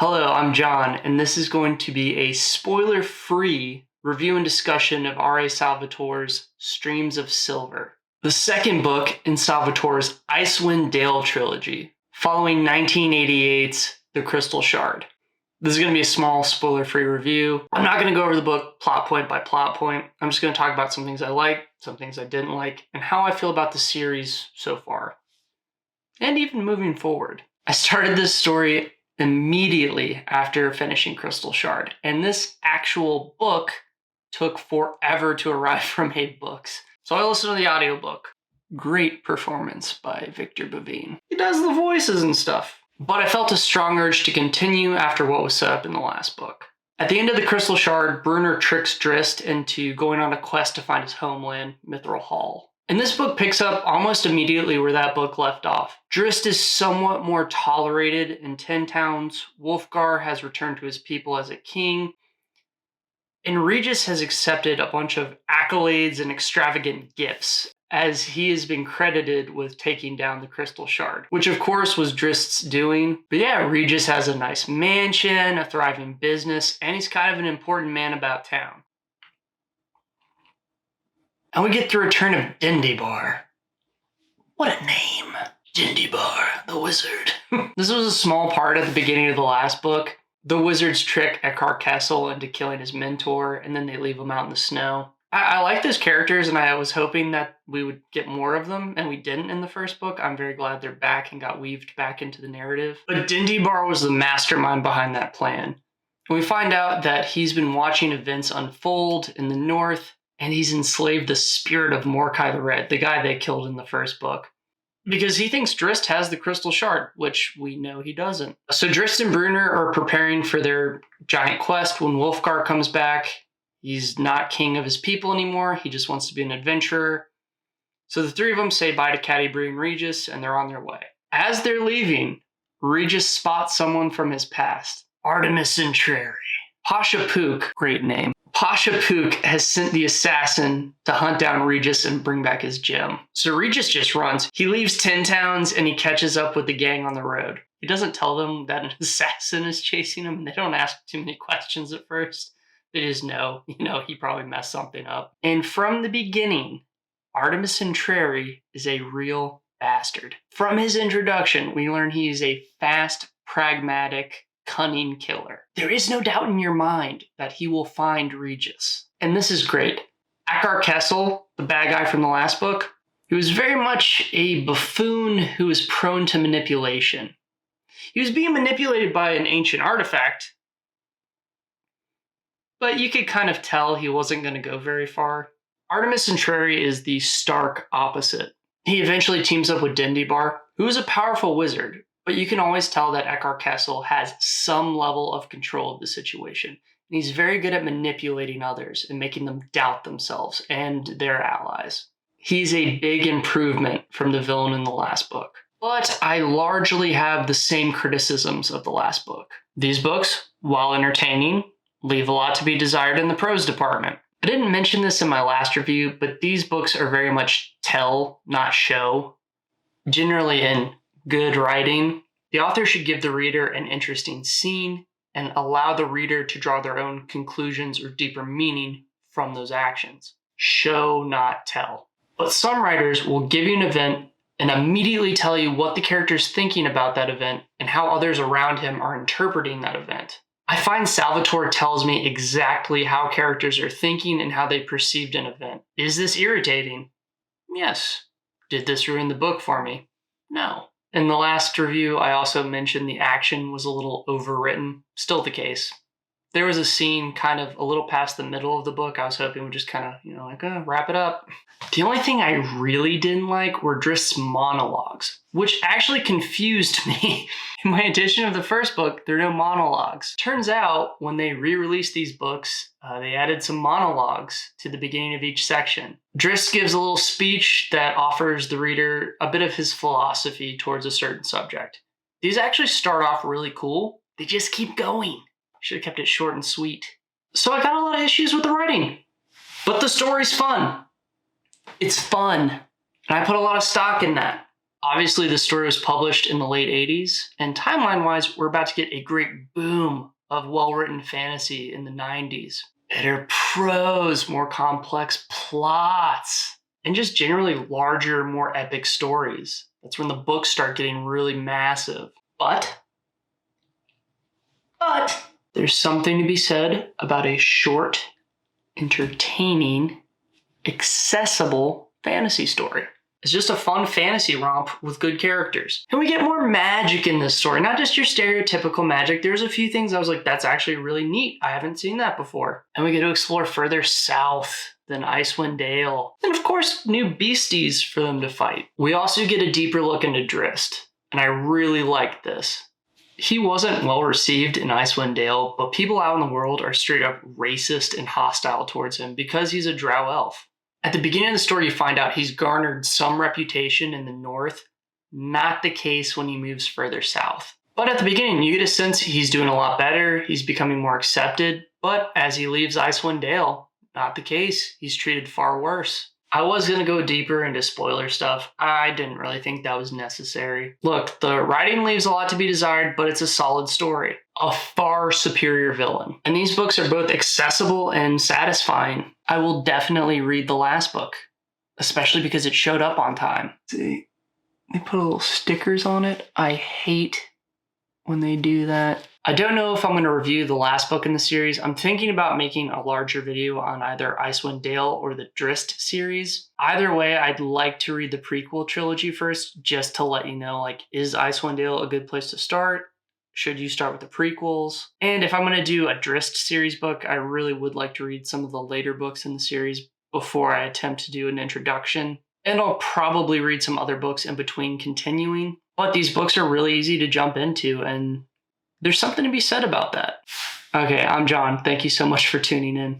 Hello, I'm John, and this is going to be a spoiler-free review and discussion of R.A. Salvatore's Streams of Silver, the second book in Salvatore's Icewind Dale trilogy, following 1988's The Crystal Shard. This is going to be a small spoiler-free review. I'm not going to go over the book plot point by plot point. I'm just going to talk about some things I liked, some things I didn't like, and how I feel about the series so far, and even moving forward. I started this story immediately after finishing Crystal Shard, and this actual book took forever to arrive from 8 books. So I listened to the audiobook. Great performance by Victor Bavine. He does the voices and stuff. But I felt a strong urge to continue after what was set up in the last book. At the end of the Crystal Shard, Bruenor tricks Drizzt into going on a quest to find his homeland, Mithril Hall. And this book picks up almost immediately where that book left off. Drizzt is somewhat more tolerated in 10 towns. Wulfgar has returned to his people as a king. And Regis has accepted a bunch of accolades and extravagant gifts, as he has been credited with taking down the Crystal Shard, which of course was Drizzt's doing. But yeah, Regis has a nice mansion, a thriving business, and he's kind of an important man about town. And we get the return of Dindybar. What a name. Dindybar, the wizard. This was a small part at the beginning of the last book. The wizards trick Eckhart Kessel into killing his mentor, and then they leave him out in the snow. I like those characters, and I was hoping that we would get more of them, and we didn't in the first book. I'm very glad they're back and got weaved back into the narrative. But Dindybar was the mastermind behind that plan. And we find out that he's been watching events unfold in the north, and he's enslaved the spirit of Mordecai the Red, the guy they killed in the first book, because he thinks Drizzt has the Crystal Shard, which we know he doesn't. So Drizzt and Bruenor are preparing for their giant quest when Wulfgar comes back. He's not king of his people anymore. He just wants to be an adventurer. So the three of them say bye to Catti-brie and Regis, and they're on their way. As they're leaving, Regis spots someone from his past. Artemis Entreri. Pasha Pook, great name. Pasha Pook has sent the assassin to hunt down Regis and bring back his gem. So Regis just runs. He leaves 10 towns and he catches up with the gang on the road. He doesn't tell them that an assassin is chasing him, and they don't ask too many questions at first. They just know, he probably messed something up. And from the beginning, Artemis Entreri is a real bastard. From his introduction, we learn he is a fast, pragmatic, cunning killer. There is no doubt in your mind that he will find Regis. And this is great. Eckhart Kessel, the bad guy from the last book, he was very much a buffoon who was prone to manipulation. He was being manipulated by an ancient artifact, but you could kind of tell he wasn't going to go very far. Artemis Entreri is the stark opposite. He eventually teams up with Dindybar, who is a powerful wizard, but you can always tell that Eckhart Kessel has some level of control of the situation. And he's very good at manipulating others and making them doubt themselves and their allies. He's a big improvement from the villain in the last book. But I largely have the same criticisms of the last book. These books, while entertaining, leave a lot to be desired in the prose department. I didn't mention this in my last review, but these books are very much tell, not show. Generally in good writing, the author should give the reader an interesting scene and allow the reader to draw their own conclusions or deeper meaning from those actions. Show, not tell. But some writers will give you an event and immediately tell you what the character is thinking about that event and how others around him are interpreting that event. I find Salvatore tells me exactly how characters are thinking and how they perceived an event. Is this irritating? Yes. Did this ruin the book for me? No. In the last review, I also mentioned the action was a little overwritten. Still the case. There was a scene kind of a little past the middle of the book I was hoping would just kind of, wrap it up. The only thing I really didn't like were Drizzt's monologues, which actually confused me. In my edition of the first book, there are no monologues. Turns out, when they re-released these books, they added some monologues to the beginning of each section. Drizzt gives a little speech that offers the reader a bit of his philosophy towards a certain subject. These actually start off really cool. They just keep going. Should have kept it short and sweet. So I got a lot of issues with the writing. But the story's fun. It's fun. And I put a lot of stock in that. Obviously, the story was published in the late 80s, and timeline-wise, we're about to get a great boom of well-written fantasy in the 90s. Better prose, more complex plots, and just generally larger, more epic stories. That's when the books start getting really massive. But there's something to be said about a short, entertaining, accessible fantasy story. It's just a fun fantasy romp with good characters. And we get more magic in this story, not just your stereotypical magic. There's a few things I was like, that's actually really neat. I haven't seen that before. And we get to explore further south than Icewind Dale. And of course, new beasties for them to fight. We also get a deeper look into Drizzt, and I really like this. He wasn't well received in Icewind Dale, but people out in the world are straight up racist and hostile towards him because he's a drow elf. At the beginning of the story, you find out he's garnered some reputation in the north, not the case when he moves further south. But at the beginning, you get a sense he's doing a lot better, he's becoming more accepted, but as he leaves Icewind Dale, not the case, he's treated far worse. I was going to go deeper into spoiler stuff. I didn't really think that was necessary. Look, the writing leaves a lot to be desired, but it's a solid story. A far superior villain. And these books are both accessible and satisfying. I will definitely read the last book, especially because it showed up on time. See, they put little stickers on it. I hate when they do that. I don't know if I'm going to review the last book in the series. I'm thinking about making a larger video on either Icewind Dale or the Drizzt series. Either way, I'd like to read the prequel trilogy first, just to let you know, like, is Icewind Dale a good place to start? Should you start with the prequels? And if I'm going to do a Drizzt series book, I really would like to read some of the later books in the series before I attempt to do an introduction. And I'll probably read some other books in between continuing. But these books are really easy to jump into, and there's something to be said about that. Okay, I'm John. Thank you so much for tuning in.